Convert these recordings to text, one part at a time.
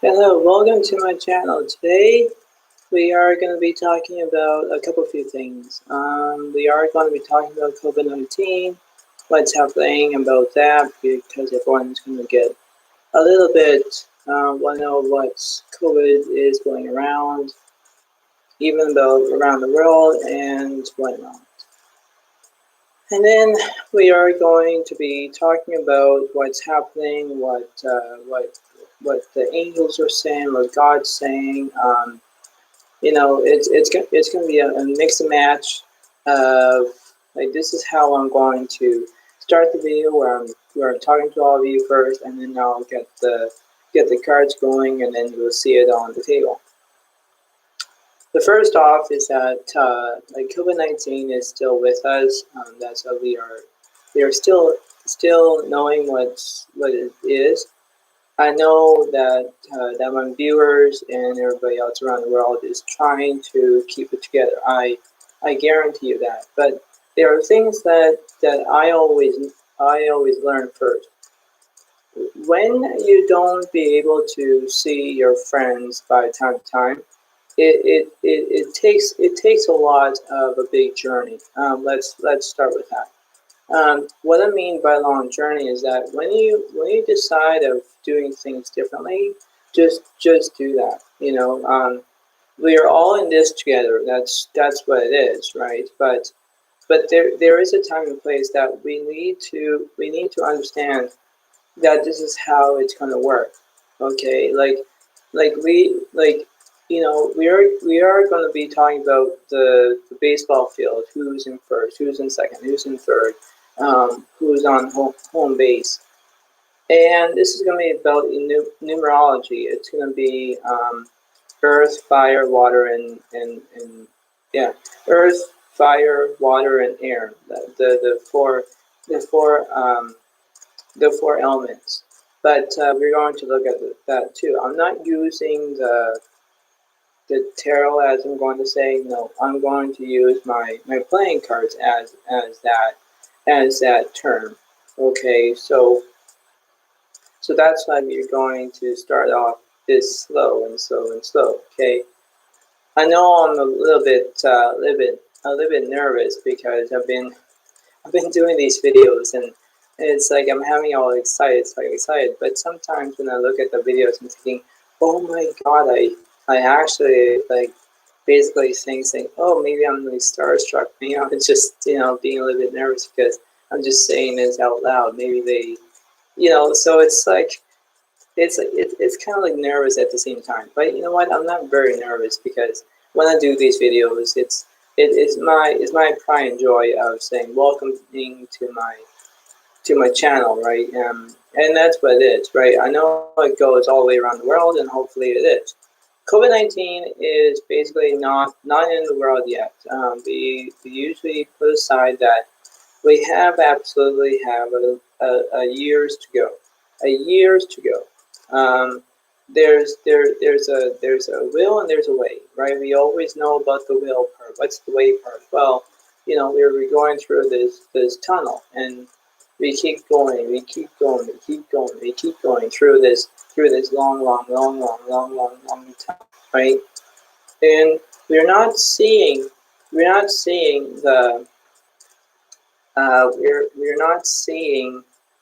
Hello, welcome to my channel. Today we are going to be talking about a few things. We are going to be talking about COVID-19, what's happening about that, because everyone's going to get a little bit, want to know what COVID is going around, even though around the world and whatnot. And then we are going to be talking about what's happening, what the angels are saying, what God's saying. It's going to be a mix and match of, like, this is how I'm going to start the video, where I'm talking to all of you first, and then I'll get the cards going, and then you'll see it on the table. The first off is that like, COVID-19 is still with us. That's how we are still knowing what it is. I know that my viewers and everybody else around the world is trying to keep it together. I guarantee you that. But there are things that I always learn first. When you don't be able to see your friends by time to time, it takes a lot of a big journey. Let's start with that. What I mean by long journey is that when you decide of doing things differently, just do that. We are all in this together. That's what it is, right? But there is a time and place that we need to understand that this is how it's going to work. Okay, we are going to be talking about the baseball field, who's in first, who's in second, who's in third, who's on home base. And this is going to be about numerology. It's going to be earth, fire, water, and yeah, earth, fire, water, and air. The four elements. But we're going to look at that too. I'm not using the tarot, as I'm going to say. No, I'm going to use my playing cards as that term. Okay, so that's why we're going to start off this slow and slow and slow. Okay, I know I'm a little bit nervous because I've been doing these videos, and it's like I'm having all excited, but sometimes when I look at the videos, I'm thinking, oh my god, I actually, like, basically saying, oh, maybe I'm really starstruck. Maybe I'm just, being a little bit nervous because I'm just saying this out loud. Maybe they, so it's like, it's kind of like nervous at the same time. But you know what? I'm not very nervous, because when I do these videos, it's my pride and joy of saying welcoming to my channel, right? And that's what it is, right? I know it goes all the way around the world, and hopefully it is. COVID-19 is basically not in the world yet. We usually put aside that we absolutely have a years to go, there's a will and there's a way, right? We always know about the will part. What's the way part? Well, we're going through this tunnel, and we keep going, through this long tunnel, right? And we're not seeing we're not seeing the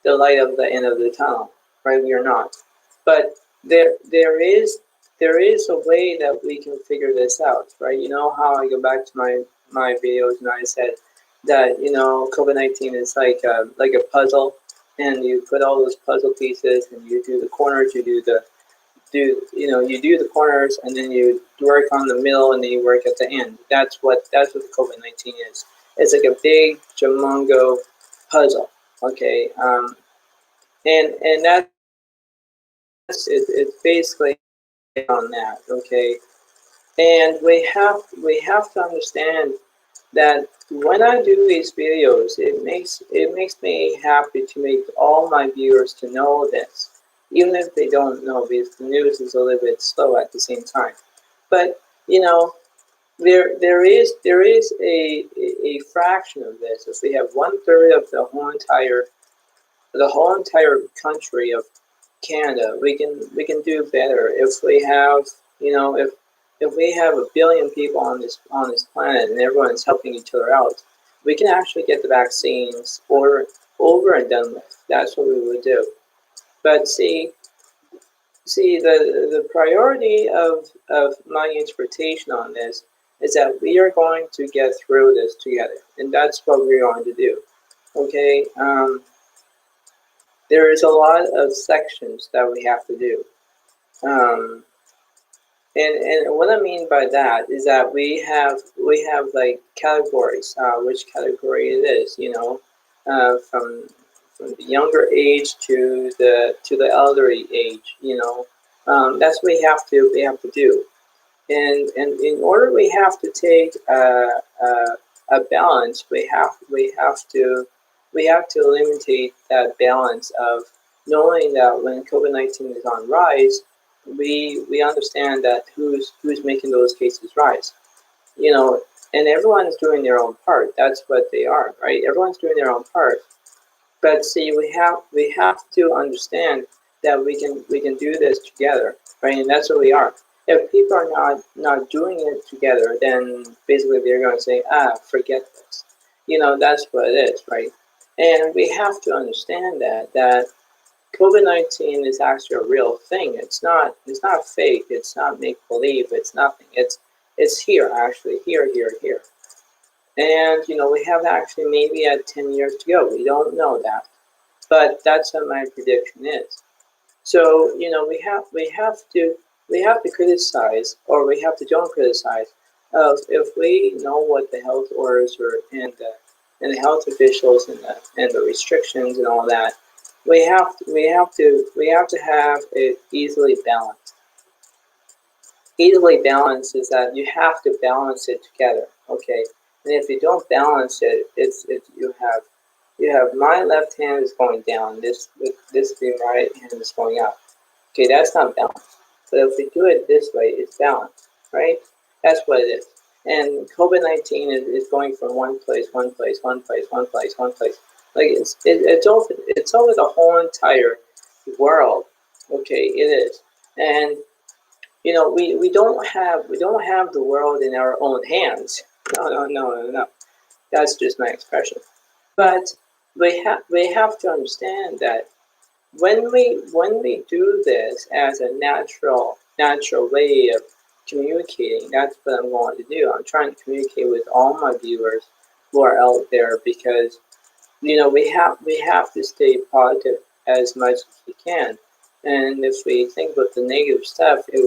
light of the end of the tunnel, right? We are not. But there is a way that we can figure this out, right? You know how I go back to my videos and I said that COVID-19 is like a puzzle, and you put all those puzzle pieces, and you do the corners, you do the corners, and then you work on the middle, and then you work at the end. That's what COVID-19 is. It's like a big jamongo puzzle. Okay, and that's it's basically on that. Okay, and we have to understand that when I do these videos, it makes me happy to make all my viewers to know this, even if they don't know, because the news is a little bit slow at the same time. But there is a fraction of this. If we have 1/3 of the whole entire country of Canada, we can do better if we have, if we have 1 billion people on this planet and everyone's helping each other out, we can actually get the vaccines over and done with. That's what we would do. But see, the priority of my interpretation on this is that we are going to get through this together, and that's what we're going to do. Okay, there is a lot of sections that we have to do, and what I mean by that is that we have like categories, which category it is, from the younger age to the elderly age, that's what we have to do. And in order we have to take a balance, we have to eliminate that balance of knowing that when COVID-19 is on rise, we understand that who's making those cases rise, and everyone's doing their own part. That's what they are, right? Everyone's doing their own part. But see, we have to understand that we can do this together, right? And that's what we are. If people are not doing it together, then basically they're going to say, forget this. That's what it is, right? And we have to understand that COVID-19 is actually a real thing. It's not fake. It's not make believe. It's nothing. It's here, actually, here. And we have actually maybe at 10 years to go. We don't know that, but that's what my prediction is. So we have to criticize, or we have to don't criticize, if we know what the health orders and the health officials and the restrictions and all that. We have to have it easily balanced. Easily balanced is that you have to balance it together, okay? And if you don't balance it, you have my left hand is going down, this being right hand is going up. Okay, that's not balanced. But if we do it this way, it's balanced, right? That's what it is. And COVID-19 is going from one place. Like it's over the whole entire world. Okay, it is. And we don't have the world in our own hands. No. That's just my expression. But we have to understand that when we do this as a natural way of communicating, that's what I'm going to do. I'm trying to communicate with all my viewers who are out there, because we have to stay positive as much as we can. And if we think about the negative stuff, it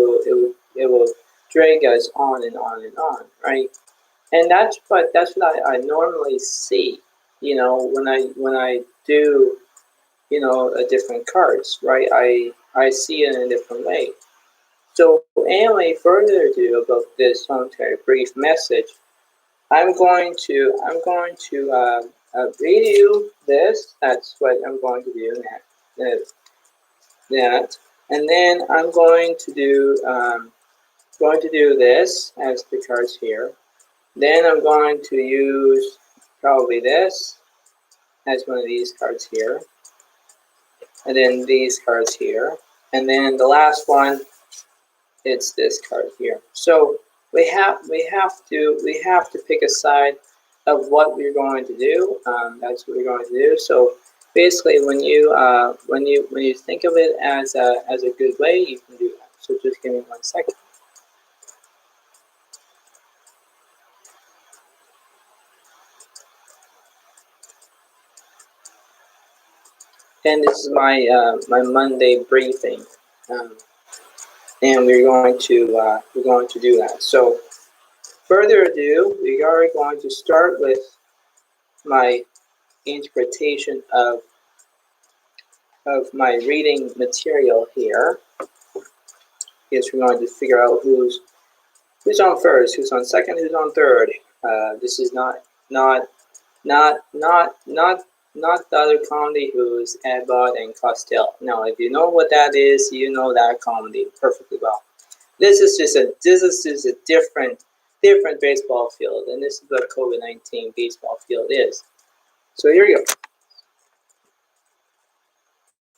will drag us on and on and on, right? And that's what I normally see, when I do, a different cards, right? I see it in a different way. So anyway, further ado about this solitary brief message, I'm going to read you this. That's what I'm going to do that, and then I'm going to do this as the cards here. Then I'm going to use probably this as one of these cards here, and then these cards here, and then the last one, it's this card here. So we have to pick a side of what we're going to do. That's what we're going to do. So basically, when you think of it as a good way, you can do that. So just give me 1 second. And this is my Monday briefing, and we're going to do that. So further ado, we are going to start with my interpretation of my reading material here. Yes, we're going to figure out who's on first, who's on second, who's on third. This is not the other comedy who's Abbott and Costello. No, if you know what that is, you know that comedy perfectly well. This is just a different baseball field, and this is what COVID-19 baseball field is. So here you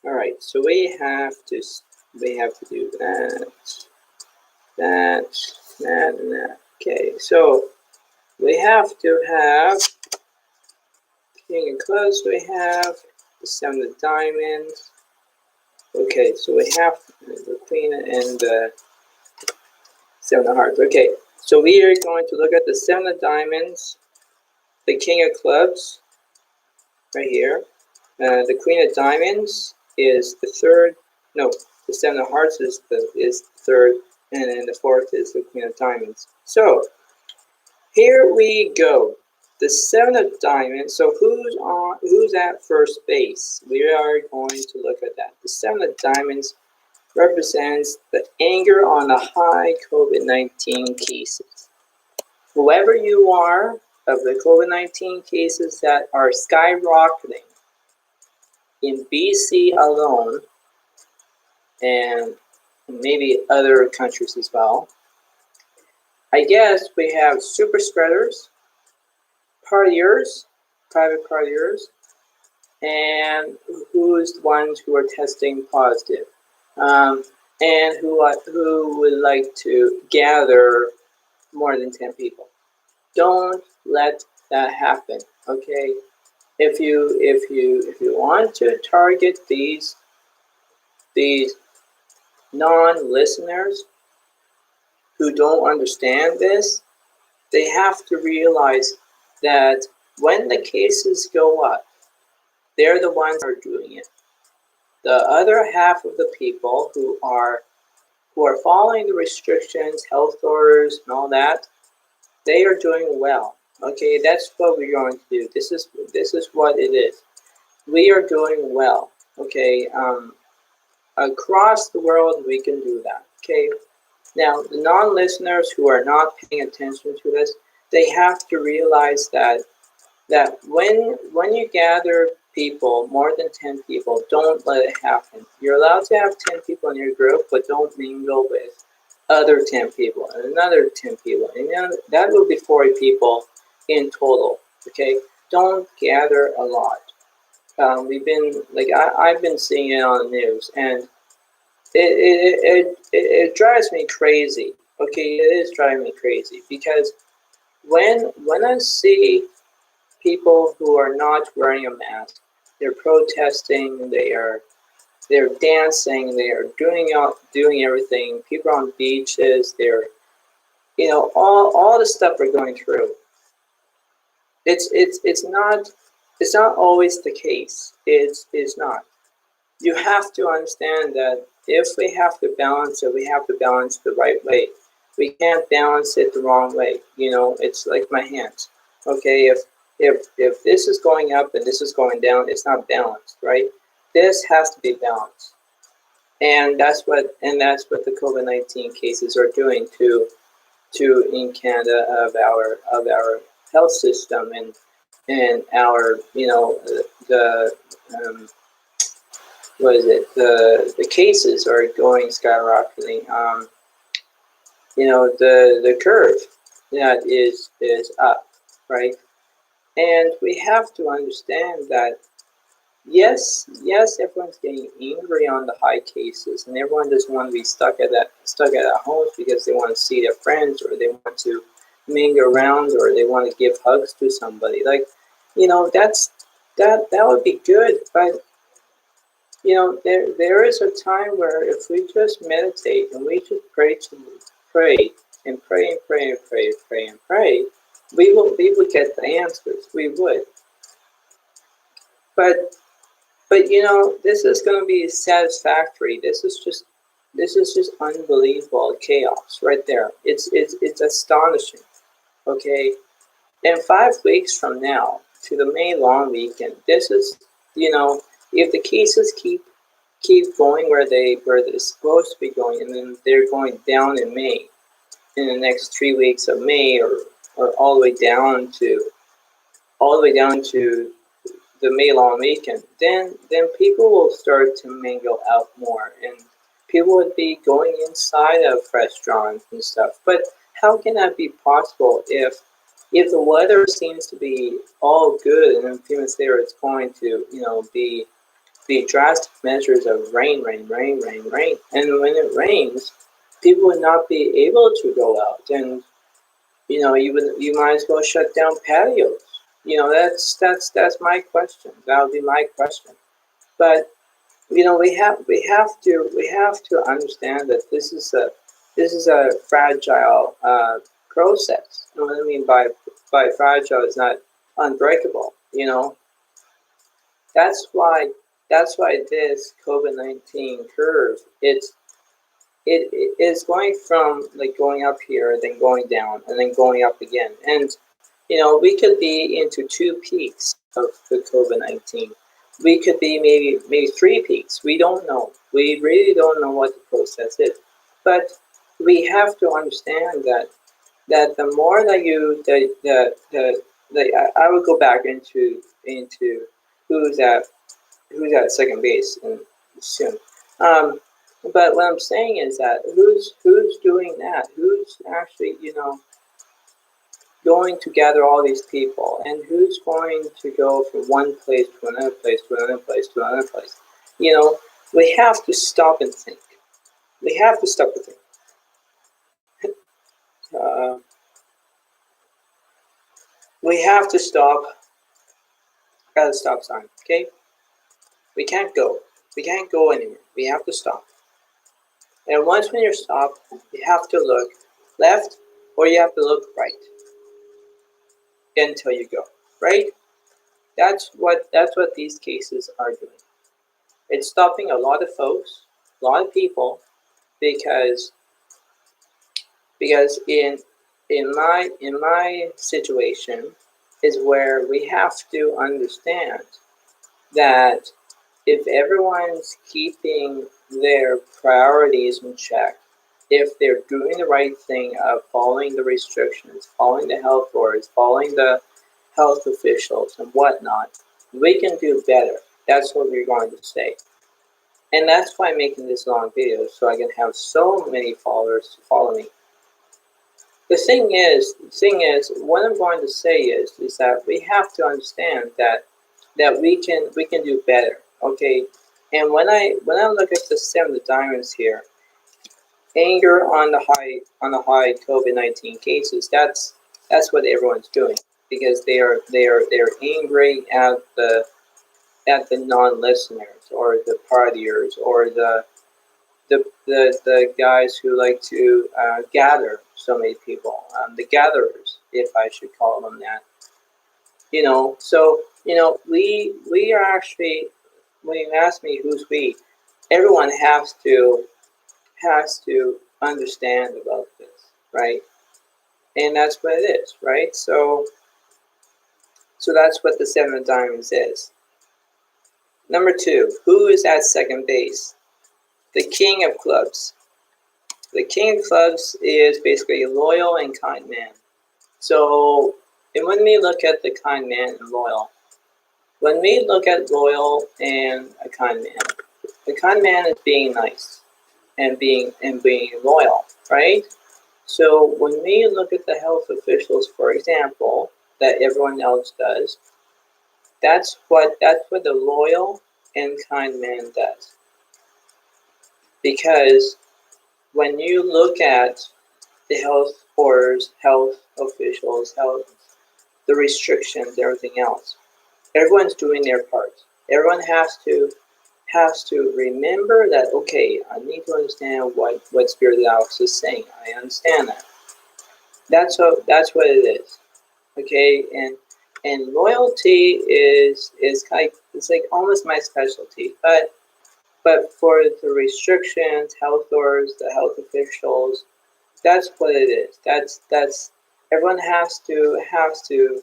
go. All right, so we have to do that, and that. Okay, so we have to have King of Clubs. We have the Seven of Diamonds. Okay, so we have the Queen and the Seven of Hearts. Okay, so we are going to look at the Seven of Diamonds, the King of Clubs, right here. The Queen of Diamonds is the third. No, the Seven of Hearts is the third, and then the fourth is the Queen of Diamonds. So here we go. The Seven of Diamonds. So who's at first base? We are going to look at that. The Seven of Diamonds represents the anger on the high COVID-19 cases. Whoever you are of the COVID-19 cases that are skyrocketing in BC alone, and maybe other countries as well, I guess we have super spreaders, partiers, private partiers, and who's the ones who are testing positive, and who would like to gather more than 10 people. Don't let that happen, okay? If you want to target these non-listeners who don't understand this, they have to realize that when the cases go up, they're the ones who are doing it. The other half of the people who are following the restrictions, health orders, and all that, they are doing well. Okay, that's what we're going to do. This is what it is. We are doing well. Okay, across the world we can do that. Okay, now the non-listeners who are not paying attention to this, they have to realize that when you gather people, more than 10 people, don't let it happen. You're allowed to have 10 people in your group, but don't mingle with other 10 people and another 10 people. And that will be 40 people in total, okay? Don't gather a lot. I've been seeing it on the news, and it drives me crazy. Okay, it is driving me crazy, because when I see people who are not wearing a mask, they're protesting, they're dancing, they are doing everything. People on beaches, they're all the stuff we're going through. It's not always the case. It's not. You have to understand that if we have to balance it, we have to balance the right way. We can't balance it the wrong way. It's like my hands. Okay, if this is going up and this is going down, it's not balanced, right? This has to be balanced, and that's what the COVID-19 cases are doing to in Canada of our health system, and our the what is it, the cases are going skyrocketing. The curve that is up, right? And we have to understand that yes, everyone's getting angry on the high cases, and everyone doesn't want to be stuck at home because they want to see their friends, or they want to mingle around, or they want to give hugs to somebody. That would be good, but there is a time where if we just meditate and we just pray and pray and pray and pray and pray and pray, we would get the answers. We would. But this is going to be satisfactory. This is just unbelievable chaos right there. It's astonishing. Okay, and 5 weeks from now to the May long weekend, this is if the cases keep going where they're supposed to be going, and then they're going down in May, in the next 3 weeks of May, or all the way down to the May long weekend, then people will start to mingle out more, and people would be going inside of restaurants and stuff. But how can that be possible if the weather seems to be all good, and then a few minutes later it's going to be be drastic measures of rain, rain, rain, rain, rain. And when it rains, people would not be able to go out, and you might as well shut down patios. That's my question. That would be my question. But we have to understand that this is a fragile process. And what I mean by fragile is not unbreakable. That's why this COVID-19 curve, it is going from like going up here, then going down, and then going up again. And we could be into two peaks of the COVID-19. We could be maybe three peaks. We don't know. We really don't know what the process is. But we have to understand that the more that I would go back into who's at second base and soon. But what I'm saying is that who's doing that? Who's actually going to gather all these people, and who's going to go from one place to another place to another place to another place? We have to stop and think. We have to stop and think. We have to stop at a stop sign. Okay, we can't go. We can't go anywhere. We have to stop. And once when you're stopped, you have to look left or you have to look right until you go. Right? That's what these cases are doing. It's stopping a lot of folks, a lot of people, because in my situation is where we have to understand that if everyone's keeping their priorities in check, if they're doing the right thing of following the restrictions, following the health orders, following the health officials and whatnot, we can do better. That's what we're going to say. And that's why I'm making this long video, so I can have so many followers to follow me. The thing is, what I'm going to say is that we have to understand that we can do better. Okay, and when I look at the 7 of diamonds here, anger on the high COVID-19 cases. That's what everyone's doing, because they're angry at the non-listeners or the partiers or the guys who like to gather so many people, the gatherers, if I should call them that. So we are actually, when you ask me who's we, everyone has to understand about this, right? And that's what it is, right? So that's what the 7 of diamonds is. Number 2, who is at second base? The King of Clubs. The King of Clubs is basically a loyal and kind man. So, and when we look at the kind man and loyal, when we look at loyal and a kind man, the kind man is being nice and being loyal, right? So when we look at the health officials, for example, that everyone else does, that's what the loyal and kind man does. Because when you look at the health orders, health officials, the restrictions, everything else, everyone's doing their part. Everyone has to remember that, okay, I need to understand what Spirit Alex is saying. I understand that. That's what it is. Okay, and loyalty is it's like almost my specialty. But for the restrictions, health orders, the health officials, that's what it is. That's everyone has to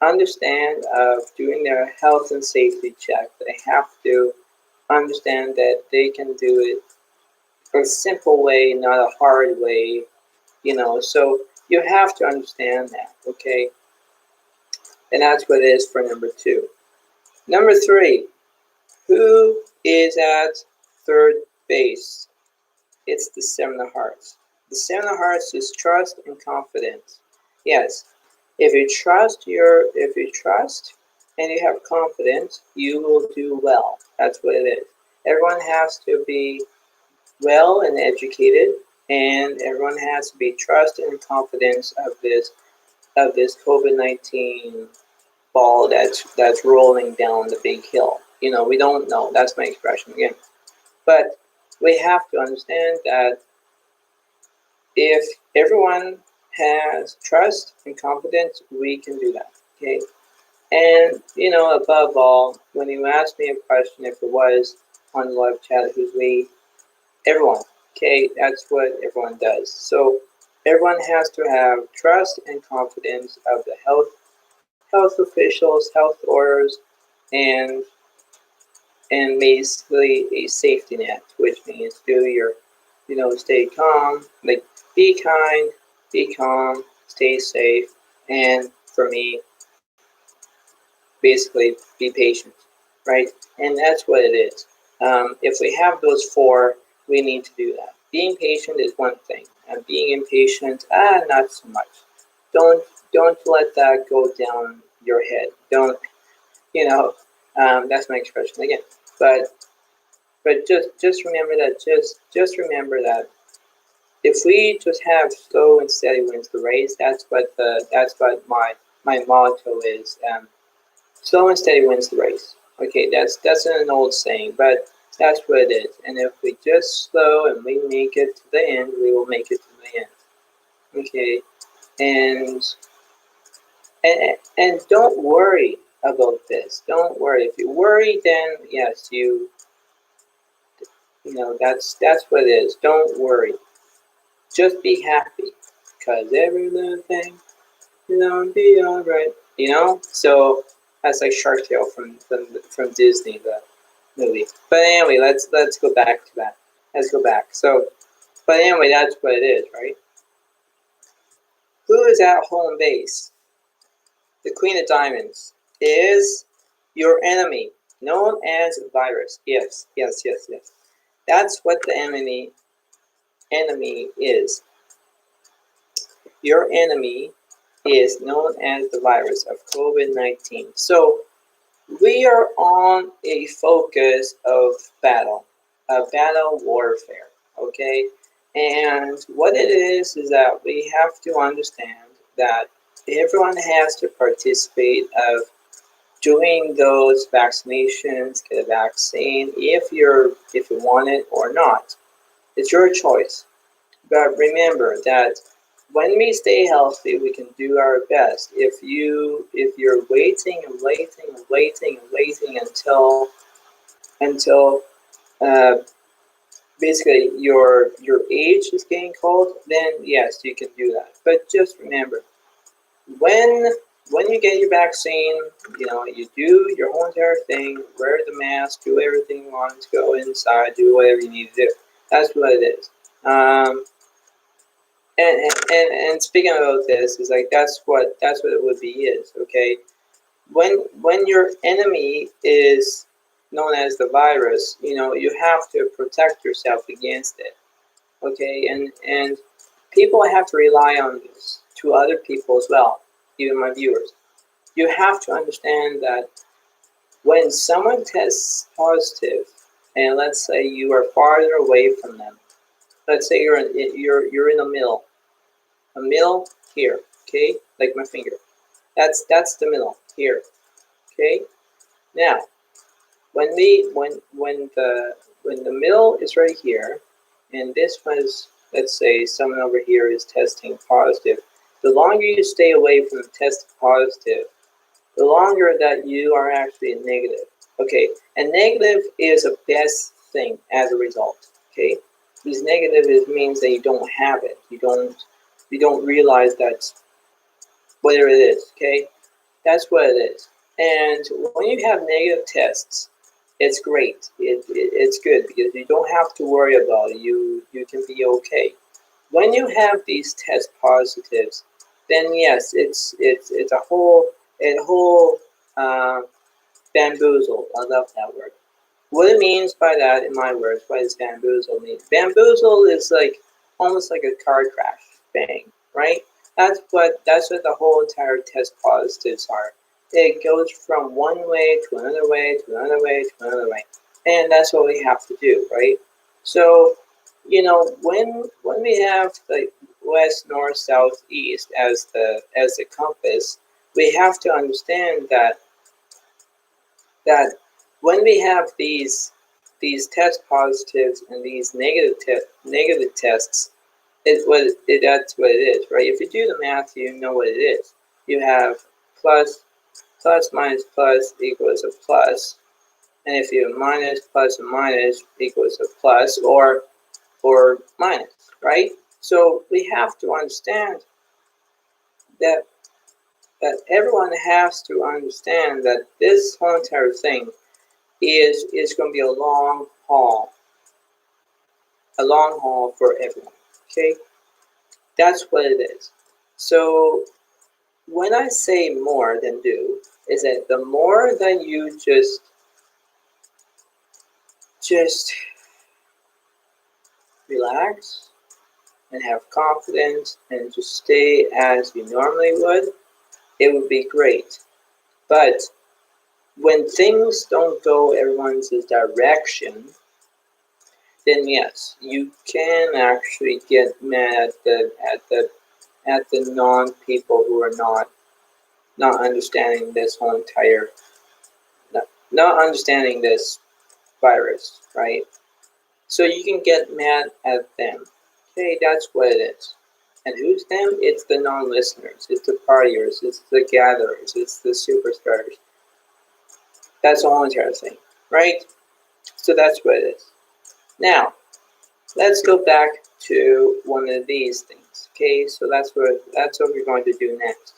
understand of doing their health and safety check. They have to understand that they can do it a simple way, not a hard way. So you have to understand that, okay? And that's what it is for number 2. Number 3, who is at third base? It's the 7 of Hearts. The 7 of Hearts is trust and confidence. Yes, if you trust, and you have confidence, you will do well. That's what it is. Everyone has to be well and educated, and everyone has to be trust and confidence of this COVID-19 ball that's rolling down the big hill. You know, we don't know. That's my expression again. But we have to understand that if everyone has trust and confidence, we can do that. Okay. And you know, above all, when you ask me a question, if it was on the live chat, who's we? Everyone. Okay, that's what everyone does. So everyone has to have trust and confidence of the health officials, health orders, and basically a safety net, which means do your, you know, stay calm, like be kind, be calm, stay safe, and for me, basically be patient, right? And that's what it is. If we have those four, we need to do that. Being patient is one thing, and being impatient, not so much. Don't don't let that go down your head. Don't, you know, that's my expression again. But just remember that just remember that if we just have slow and steady wins the race, that's what my motto is. Slow and steady wins the race. Okay, that's an old saying, but that's what it is. And if we just slow and we make it to the end, we will make it to the end. Okay, and and don't worry about this. Don't worry. If you worry, then yes, you know that's what it is. Don't worry. Just be happy, cause every little thing gonna be alright. You know, so that's like Shark Tale from Disney, the movie. But anyway, let's go back to that. Let's go back. So, but anyway, that's what it is, right? Who is at home base? The Queen of Diamonds is your enemy, known as virus. Yes, yes, yes, yes. That's what the enemy is. Your enemy is known as the virus of COVID-19. So we are on a focus of battle warfare, okay? And what it is that we have to understand that everyone has to participate of doing those vaccinations, get a vaccine if you want it or not. It's your choice. But remember that when we stay healthy, we can do our best. If you're waiting and waiting and waiting and waiting until uh, basically your age is getting called, then yes, you can do that. But just remember, when you get your vaccine, you know, you do your whole entire thing, wear the mask, do everything you want, go inside, do whatever you need to do. That's what it is. And speaking about this, is like that's what it would be is, okay. When your enemy is known as the virus, you know, you have to protect yourself against it, okay. And people have to rely on this to other people as well, even my viewers. You have to understand that when someone tests positive, and let's say you are farther away from them, let's say you're in a middle here, okay, like my finger. That's the middle here, okay. Now, when the middle is right here, and this was, let's say someone over here is testing positive, the longer you stay away from the test positive, the longer that you are actually negative. Okay, and negative is a best thing as a result. Okay, because negative means that you don't have it. You don't realize that's whatever it is. Okay, that's what it is. And when you have negative tests, it's great. It's good because you don't have to worry about it. You can be okay. When you have these test positives, then yes, it's a whole uh, bamboozle. I love that word. What it means by that, in my words, what does bamboozle mean? Bamboozle is like almost like a car crash, bang, right? That's what the whole entire test positives are. it goes from one way to another way to another way to another way. And that's what we have to do, right? So, when we have the west, north, south, east as the compass, we have to understand that when we have these test positives and these negative tests, that's what it is, right? If you do the math, you know what it is. You have plus minus plus equals a plus, and if you minus plus and minus equals a plus or minus, right? So we have to understand that everyone has to understand that this whole entire thing is going to be a long haul for everyone. Okay, that's what it is. So when I say more than do, is that the more that you just relax and have confidence and just stay as you normally would, it would be great. But when things don't go everyone's direction, then yes, you can actually get mad at the non people who are not understanding this whole entire not understanding this virus, right? So you can get mad at them. Okay, that's what it is. And who's them? It's the non-listeners, it's the partiers, it's the gatherers, it's the superstars. That's the whole entire thing, right? So that's what it is. Now, let's go back to one of these things. Okay, so that's what we're going to do next.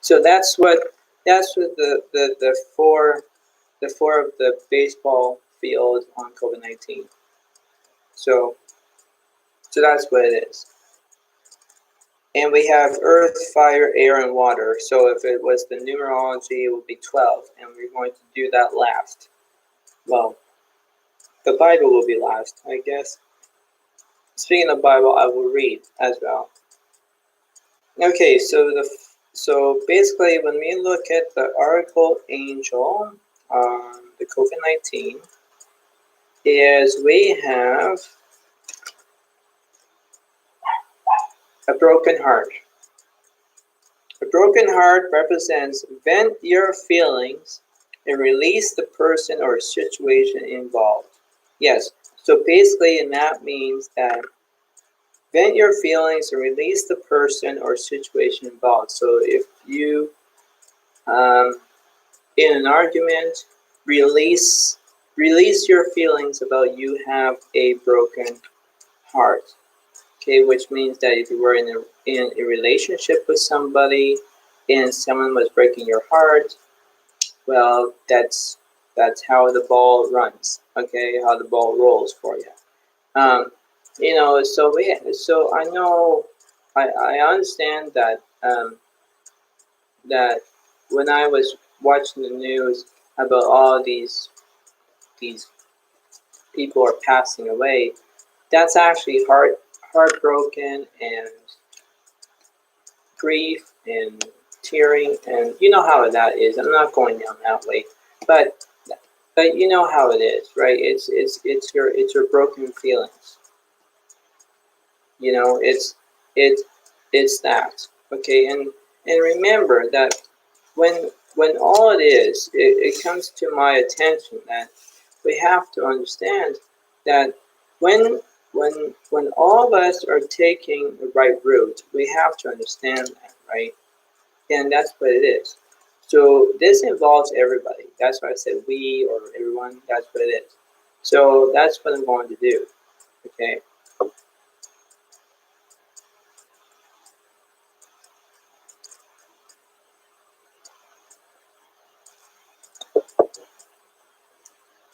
So that's what the four of the baseball field on COVID-19. So that's what it is. And we have earth, fire, air, and water. So if it was the numerology, it would be 12. And we're going to do that last. Well, the Bible will be last, I guess. Speaking of Bible, I will read as well. Okay, so basically when we look at the article angel on the COVID-19, is we have a broken heart. A broken heart represents vent your feelings and release the person or situation involved. Yes, so basically, and that means that vent your feelings and release the person or situation involved. So if you, in an argument, release your feelings about you have a broken heart. Okay, which means that if you were in a relationship with somebody and someone was breaking your heart, well, that's how the ball runs. Okay, how the ball rolls for you. So I know, I understand that when I was watching the news about all these people are passing away, that's actually heartbroken and grief and tearing, and you know how that is. I'm not going down that way, but you know how it is, right? It's your broken feelings. It's that. Okay, and remember that when all it comes to my attention that we have to understand that when when all of us are taking the right route, we have to understand that, right? And that's what it is. So this involves everybody. That's why I said we or everyone. That's what it is. So that's what I'm going to do. Okay.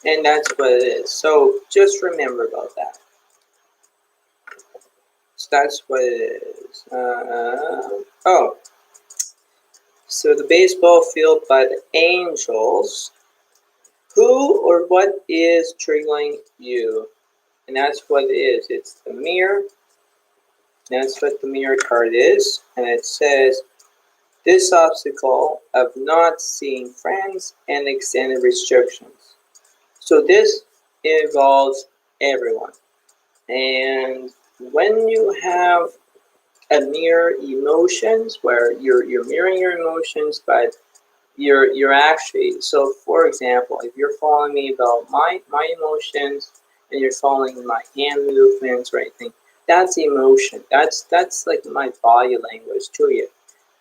And that's what it is. So just remember about that. So that's what it is. So the baseball field by the angels. Who or what is triggering you? And that's what it is. It's the mirror. That's what the mirror card is. And it says, This obstacle of not seeing friends and extended restrictions. So this involves everyone. And when you have a mirror emotions where you're mirroring your emotions, but you're actually, so for example, if you're following me about my emotions and you're following my hand movements or anything, that's emotion. That's like my body language to you.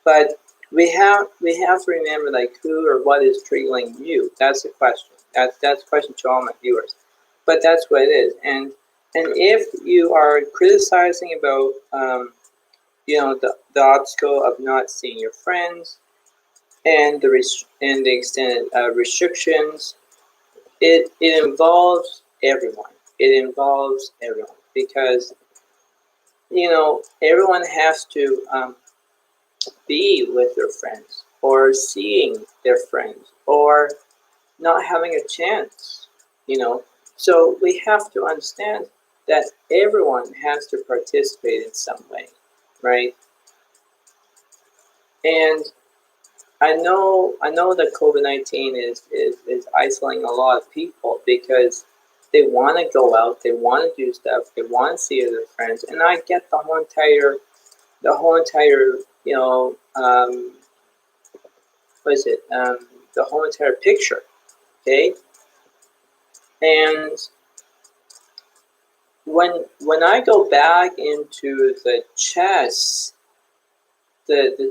But we have to remember like who or what is triggering you. That's the question. That's a question to all my viewers. But that's what it is. And if you are criticizing about the obstacle of not seeing your friends and the extended restrictions, it involves everyone. It involves everyone because everyone has to be with their friends or seeing their friends or not having a chance. So we have to understand that everyone has to participate in some way, right? And I know that COVID-19 is isolating a lot of people because they want to go out, they want to do stuff, they want to see their friends, and I get the whole entire what is it the whole entire picture, okay? And when I go back into the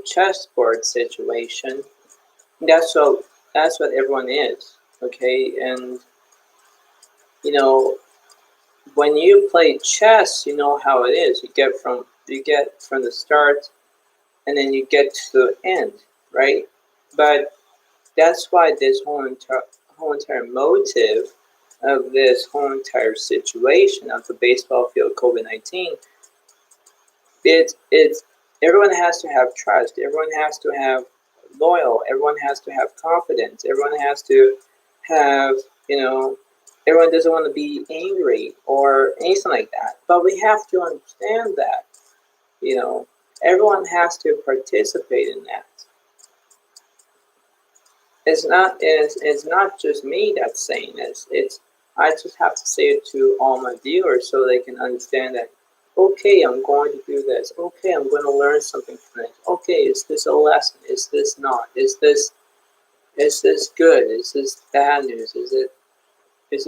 chessboard situation, that's what everyone is, okay? And you know when you play chess, you know how it is. You get from the start, and then you get to the end, right? But that's why this whole entire motive of this whole entire situation of the baseball field COVID-19, it's everyone has to have trust. Everyone has to have loyal. Everyone has to have confidence. Everyone has to have, everyone doesn't want to be angry or anything like that. But we have to understand that, you know, everyone has to participate in that. It's not just me that's saying this. I just have to say it to all my viewers so they can understand that. Okay, I'm going to do this. Okay, I'm going to learn something from it. Okay, is this a lesson? Is this not? Is this good? Is this bad news? Is it is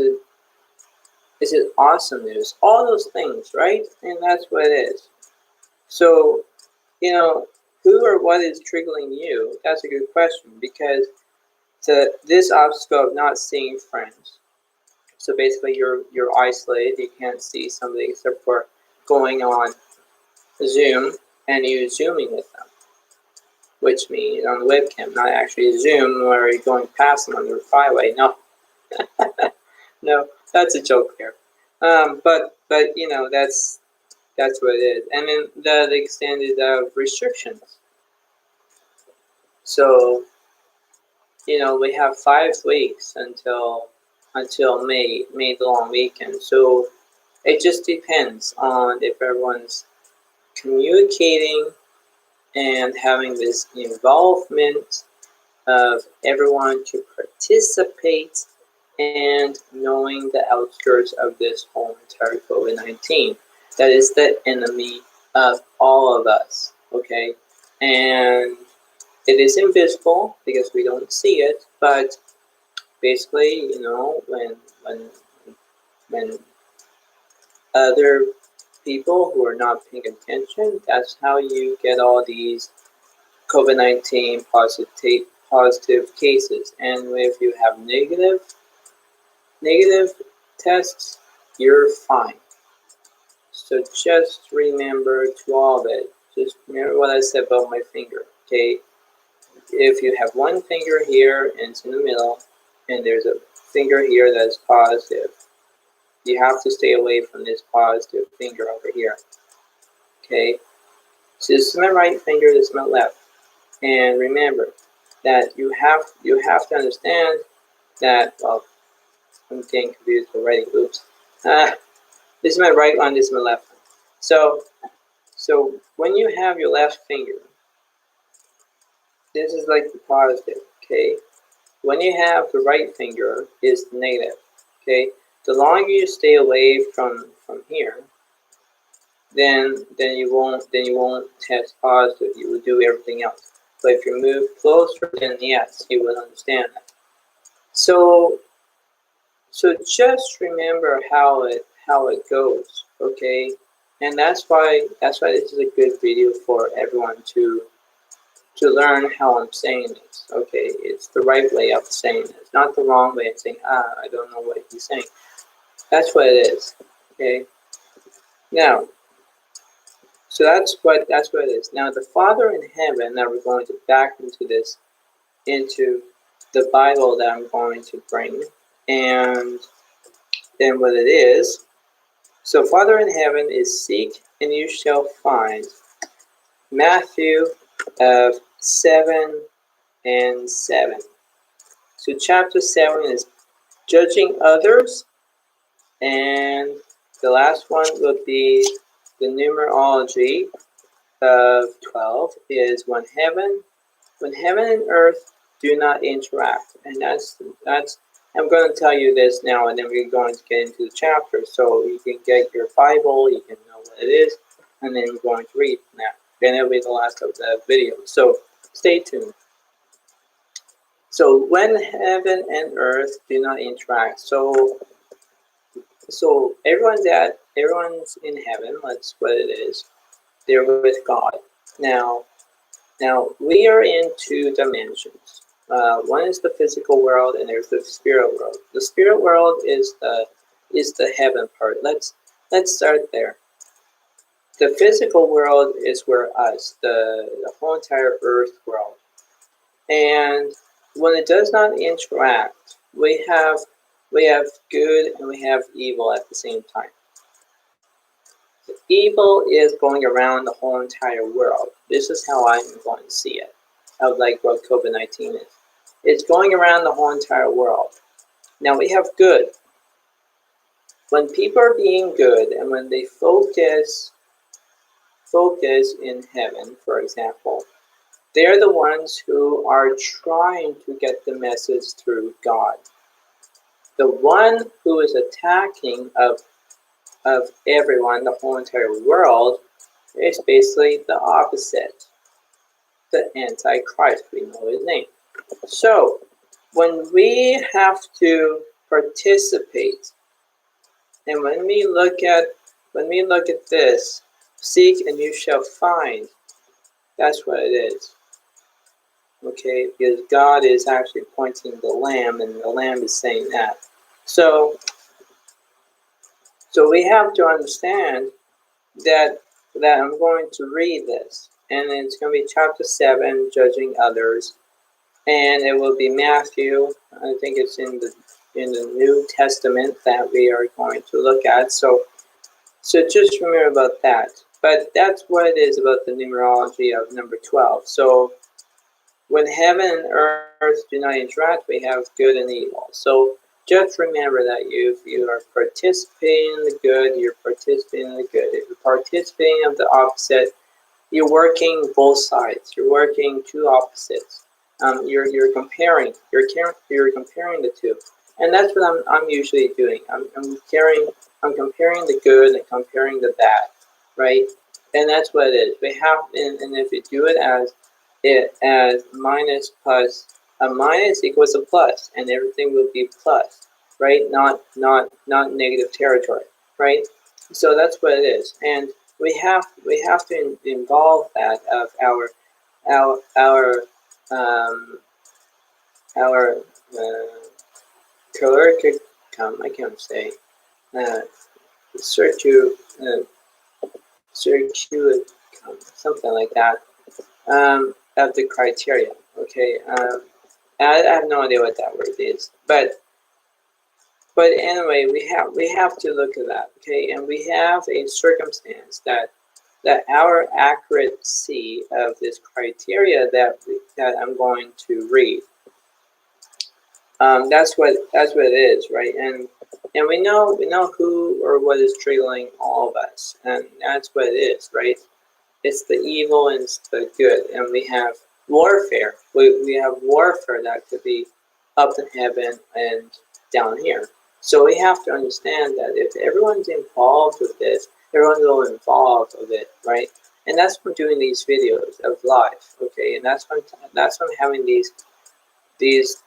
it awesome news? All those things, right? And that's what it is. So, who or what is triggering you? That's a good question because this obstacle of not seeing friends. So basically, you're isolated. You can't see somebody except for going on Zoom and you zooming with them, which means on the webcam, not actually Zoom where you're going past them on your flyway. No, no, that's a joke there. But that's what it is. And then the extended restrictions. So we have 5 weeks until May the long weekend. So it just depends on if everyone's communicating and having this involvement of everyone to participate and knowing the outskirts of this whole entire COVID-19. That is the enemy of all of us, okay? And it is invisible because we don't see it, but basically, when other people who are not paying attention, that's how you get all these COVID-19 positive cases. And if you have negative tests, you're fine. So just remember to all of it. Just remember what I said about my finger, okay? If you have one finger here and it's in the middle, and there's a finger here that's positive, you have to stay away from this positive finger over here, okay? So this is my right finger, this is my left. And remember that you have to understand that, well, I'm getting confused already, oops. This is my right one, this is my left one. So when you have your left finger, this is like the positive, okay? When you have the right finger is the negative, okay? The longer you stay away from here, then you won't test positive. You will do everything else. But if you move closer, then yes, you will understand that. So just remember how it goes, okay? And that's why this is a good video for everyone to learn how I'm saying this, okay? It's the right way of saying it. It's not the wrong way of saying, I don't know what he's saying. That's what it is, okay? Now, so that's what it is. Now, the Father in heaven, now we're going to back into this, into the Bible that I'm going to bring, and then what it is. So, Father in heaven is seek and you shall find. Matthew 7 and 7. So, chapter 7 is judging others, and the last one will be the numerology of 12 is when heaven and earth do not interact. And that's I'm going to tell you this now, and then we're going to get into the chapter so you can get your Bible, you can know what it is, and then we're going to read from that. Then it'll be the last of the video, so stay tuned. So when heaven and earth do not interact, so everyone's in heaven, that's what it is. They're with God. Now we are in two dimensions. One is the physical world, and there's the spirit world. The spirit world is the heaven part. Let's start there. The physical world is where us, the whole entire earth world. And when it does not interact, we have good and we have evil at the same time. The evil is going around the whole entire world. This is how I'm going to see it, of like what COVID-19 is. It's going around the whole entire world. Now we have good. When people are being good and when they focus in heaven, for example, they're the ones who are trying to get the message through God. The one who is attacking of everyone, the whole entire world, is basically the opposite. The Antichrist, we know his name. So when we have to participate, and when we look at this, seek and you shall find, that's what it is. Okay, because God is actually pointing the lamb, and the lamb is saying that. So we have to understand that I'm going to read this, and it's going to be chapter 7, judging others, and it will be Matthew. I think it's in the New Testament that we are going to look at. So just remember about that. But that's what it is about the numerology of number 12. So when heaven and earth do not interact, we have good and evil. So just remember that if you are participating in the good, you're participating in the good. If you're participating in the opposite, you're working both sides. You're working two opposites. You're comparing. You're comparing the two, and that's what I'm usually doing. I'm comparing the good and comparing the bad, right? And that's what it is. We have, and if you do it as minus plus, a minus equals a plus, and everything will be plus, right? Not negative territory, right? So that's what it is, and we have to involve that of our curriculum. I can't say circuit, something like that, of the criteria. Okay, I have no idea what that word is, but anyway, we have to look at that. Okay, and we have a circumstance that our accuracy of this criteria that I'm going to read. That's what it is, right? And we know who or what is triggering all of us, and that's what it is, right? It's the evil and it's the good, and we have warfare. We have warfare that could be up in heaven and down here. So we have to understand that if everyone's involved with this, everyone's all involved with it, right? And that's from doing these videos of life, okay? And that's from having these these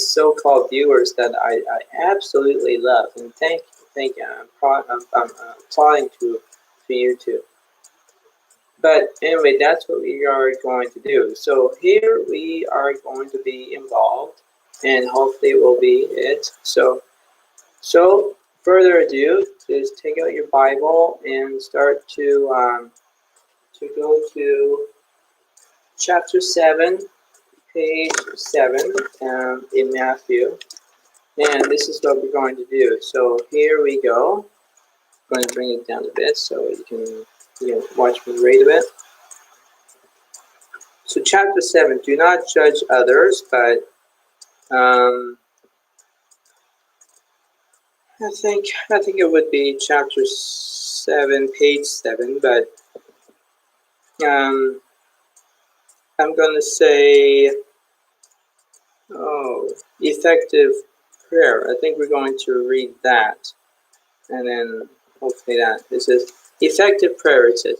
so-called viewers that I absolutely love. And thank you. I'm applauding to you too. But anyway, that's what we are going to do. So here we are going to be involved, and hopefully it will be it. So further ado, just take out your Bible and start to go to chapter 7, page 7 in Matthew. And this is what we're going to do. So here we go. I'm going to bring it down a bit so you can watch me read a bit. So chapter 7, do not judge others, but I think it would be chapter 7, page 7, but I'm going to say, effective prayer. I think we're going to read that, and then hopefully that. It says, effective prayer, it says,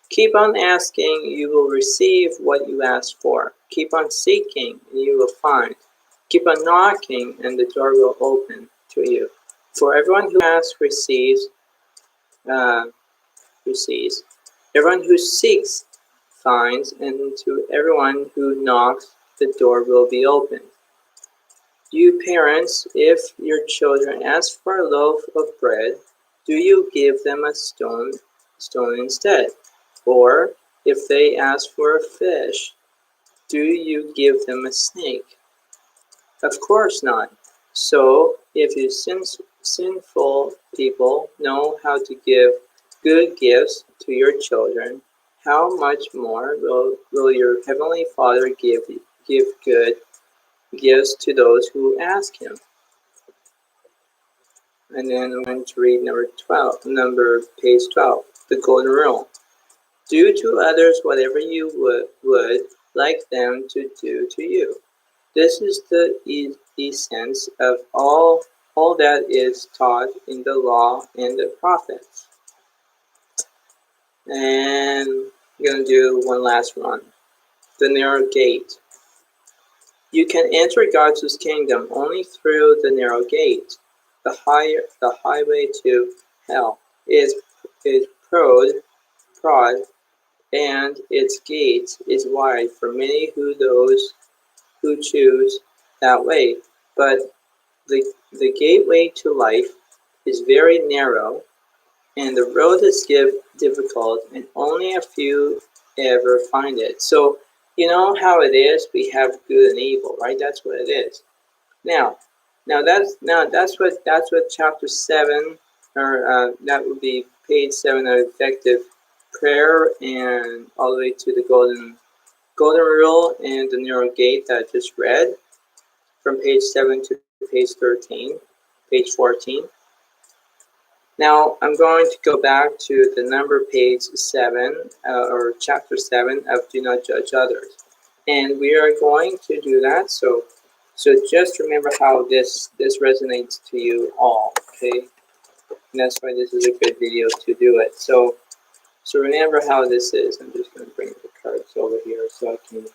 keep on asking, you will receive what you ask for. Keep on seeking, and you will find. Keep on knocking, and the door will open to you. For everyone who asks receives. Everyone who seeks finds, and to everyone who knocks, the door will be opened. You parents, if your children ask for a loaf of bread, do you give them a stone instead? Or if they ask for a fish, do you give them a snake? Of course not. So, if you sinful people know how to give good gifts to your children, how much more will your Heavenly Father give good gifts to those who ask Him? And then I'm going to read page 12, the Golden Rule. Do to others whatever you would like them to do to you. This is the essence of all that is taught in the law and the prophets. And I'm going to do one last one. The narrow gate. You can enter God's kingdom only through the narrow gate. The highway to hell is broad, and its gate is wide for many those who choose that way. But the gateway to life is very narrow, and the road is difficult, and only a few ever find it. So you know how it is. We have good and evil, right? That's what it is. Now that's what chapter 7, or that would be page 7 of effective prayer, and all the way to the golden rule and the narrow gate that I just read, from page 7 to page 13, page 14. Now I'm going to go back to the number page 7, or chapter 7 of Do Not Judge Others. And we are going to do that. So just remember how this resonates to you all, okay? And that's why this is a good video to do it. So remember how this is. I'm just going to bring the cards over here so I can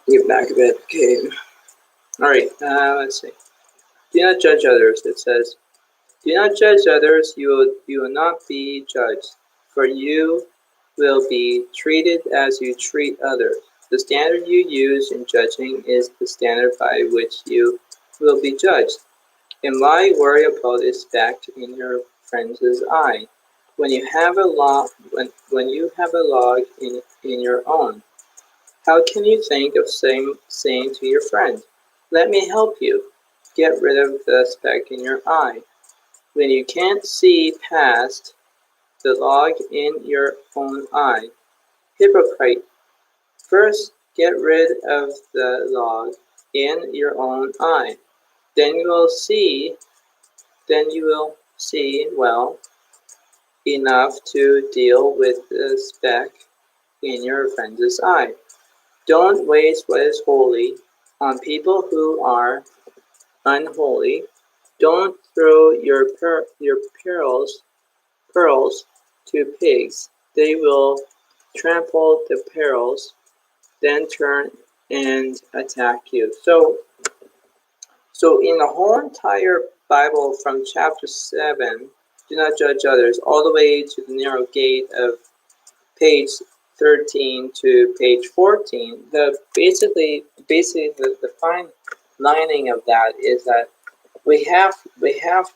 get back a bit. Okay. All right. Let's see. Do not judge others. It says, do not judge others. You will not be judged, for you will be treated as you treat others. The standard you use in judging is the standard by which you will be judged. And why worry about a speck in your friend's eye when you have a log in your own? How can you think of saying to your friend, "Let me help you get rid of the speck in your eye," when you can't see past the log in your own eye? Hypocrite! First, get rid of the log in your own eye. Then you will see well enough to deal with the speck in your friend's eye. Don't waste what is holy on people who are unholy. Don't throw your pearls to pigs. They will trample the pearls, then turn and attack you. So in the whole entire Bible, from chapter 7, do not judge others, all the way to the narrow gate of page 13 to page 14, the fine lining of that is that we have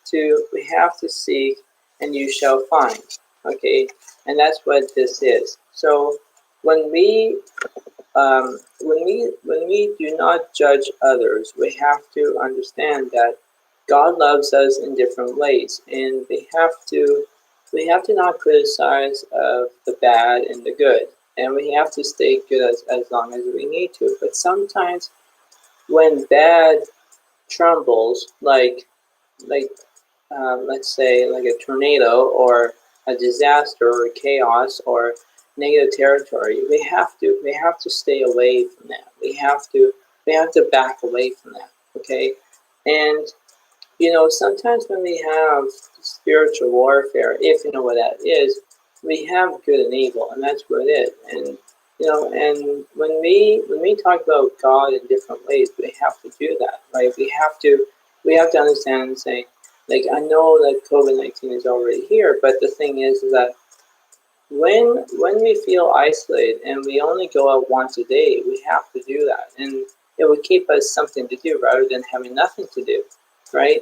to seek and you shall find. Okay, and that's what this is. So when we do not judge others, we have to understand that God loves us in different ways, and we have to not criticize of the bad and the good, and we have to stay good as long as we need to. But sometimes when bad trembles, let's say like a tornado or a disaster or chaos or negative territory, we have to stay away from that. We have to back away from that. Okay, and sometimes when we have spiritual warfare, if you know what that is, we have good and evil, and that's what it is. And and when we talk about God in different ways, we have to do that, right? We have to understand and say, like, I know that COVID-19 is already here, but the thing is that when we feel isolated and we only go out once a day, we have to do that, and it would keep us something to do rather than having nothing to do, right?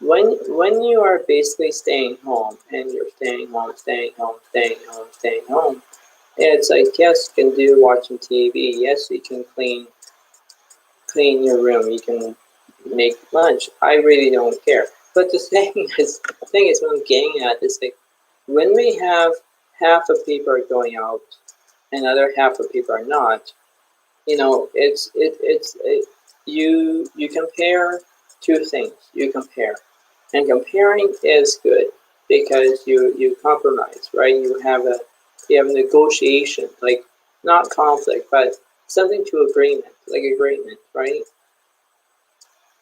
When you are basically staying home and you're staying home, staying home, staying home, staying home, it's like, yes, you can do watching TV. Yes, you can clean your room. You can make lunch. I really don't care. But the thing is, what I'm getting at is like, when we have half of people are going out and other half of people are not, you compare two things. You compare, and comparing is good because you compromise, right? You have a negotiation, like not conflict, but something to agreement, like agreement, right?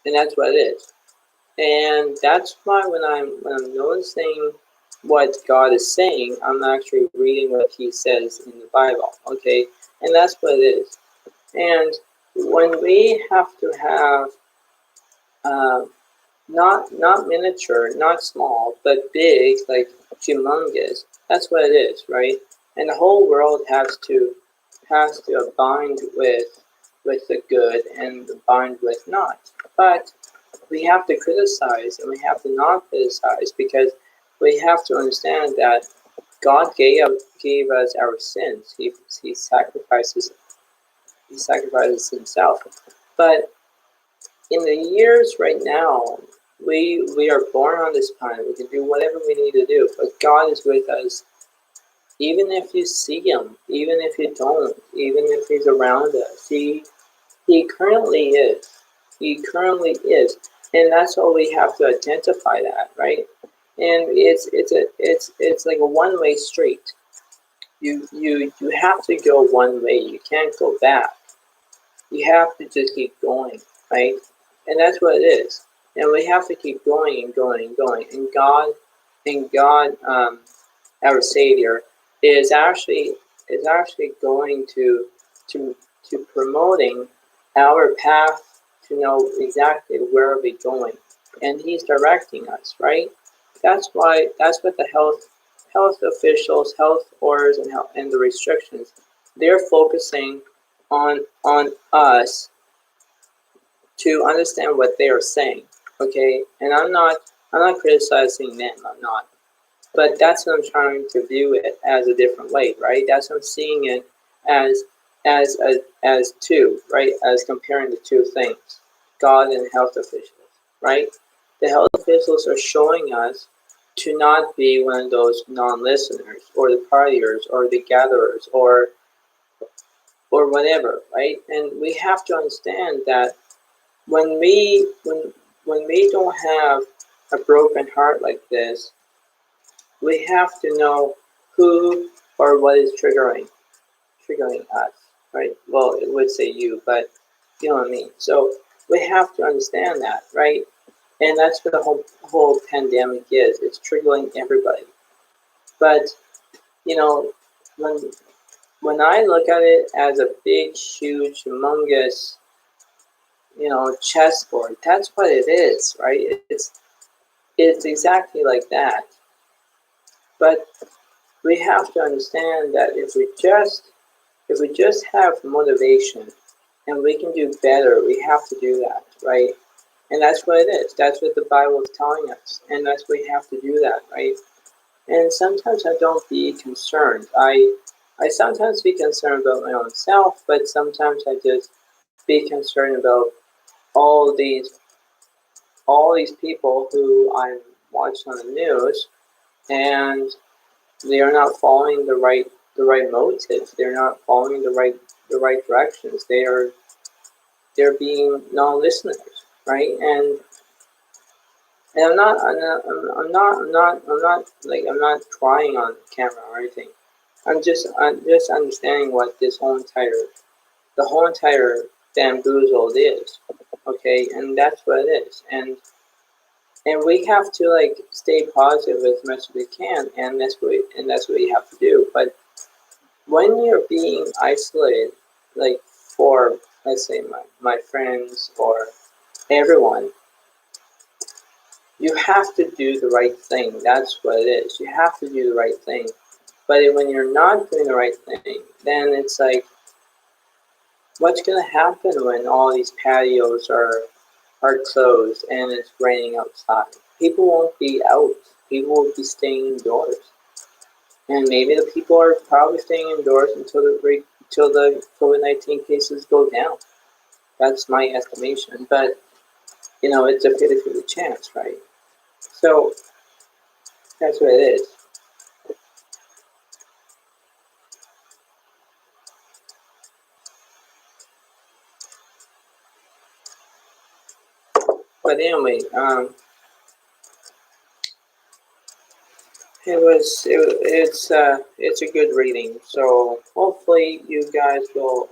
And that's what it is. And that's why when I'm noticing what God is saying, I'm actually reading what He says in the Bible. Okay, and that's what it is. And when we have to have not miniature, not small, but big, like humongous, that's what it is, right? And the whole world has to bind with the good and bind with not. But we have to criticize and we have to not criticize, because we have to understand that God gave us our sins. He sacrifices Himself. But in the years right now, we are born on this planet. We can do whatever we need to do, but God is with us. Even if you see Him, even if you don't, even if He's around us, He currently is. He currently is, and that's all we have to identify that, right? And it's like a one-way street. You have to go one way. You can't go back. You have to just keep going, right? And that's what it is. And we have to keep going and going and going. And God, our Savior, is actually going to promoting our path to know exactly where we're going, and He's directing us, right? That's what the health officials, health orders, and the restrictions, they're focusing on us to understand what they are saying. Okay, and I'm not criticizing them. I'm not. But that's what I'm trying to view it as a different way, right? That's what I'm seeing it as as two, right? As comparing the two things, God and health officials, right? The health officials are showing us to not be one of those non-listeners or the partiers or the gatherers or whatever, right? And we have to understand that when we don't have a broken heart like this, we have to know who or what is triggering. triggering us, right? Well, it would say you, but you know what I mean. So we have to understand that, right? And that's what the whole pandemic is. It's triggering everybody. But you know, when I look at it as a big, huge, humongous, chessboard, that's what it is, right? It's exactly like that. But we have to understand that if we just have motivation and we can do better, we have to do that, right? And that's what it is. That's what the Bible is telling us, and that's what we have to do that, right? And sometimes I don't be concerned. I sometimes be concerned about my own self, but sometimes I just be concerned about all these people who I'm watching on the news, and they are not following the right motives. They're not following the right directions. They're being non-listeners, right? And I'm not crying on camera or anything. I'm just understanding what the whole entire bamboozled is. Okay, and that's what it is. And we have to stay positive as much as we can, and that's what we have to do. But when you're being isolated, like for let's say my friends or everyone, you have to do the right thing. That's what it is. You have to do the right thing. But when you're not doing the right thing, then it's like, what's going to happen when all these patios are closed and it's raining outside? People won't be out. People will be staying indoors. And maybe the people are probably staying indoors until the COVID-19 cases go down. That's my estimation. But, it's a 50-50 chance, right? So that's what it is. But anyway, it's a good reading. So hopefully you guys will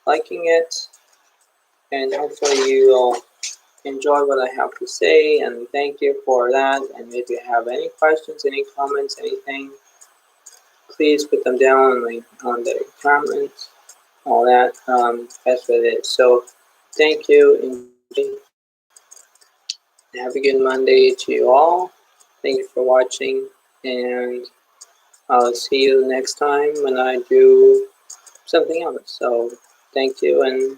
liking it, and hopefully you will enjoy what I have to say. And thank you for that. And if you have any questions, any comments, anything, please put them down on the comments. All that. That's what it is. So thank you. Enjoy. Have a good Monday to you all. Thank you for watching, and I'll see you next time when I do something else. So thank you, and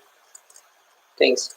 thanks.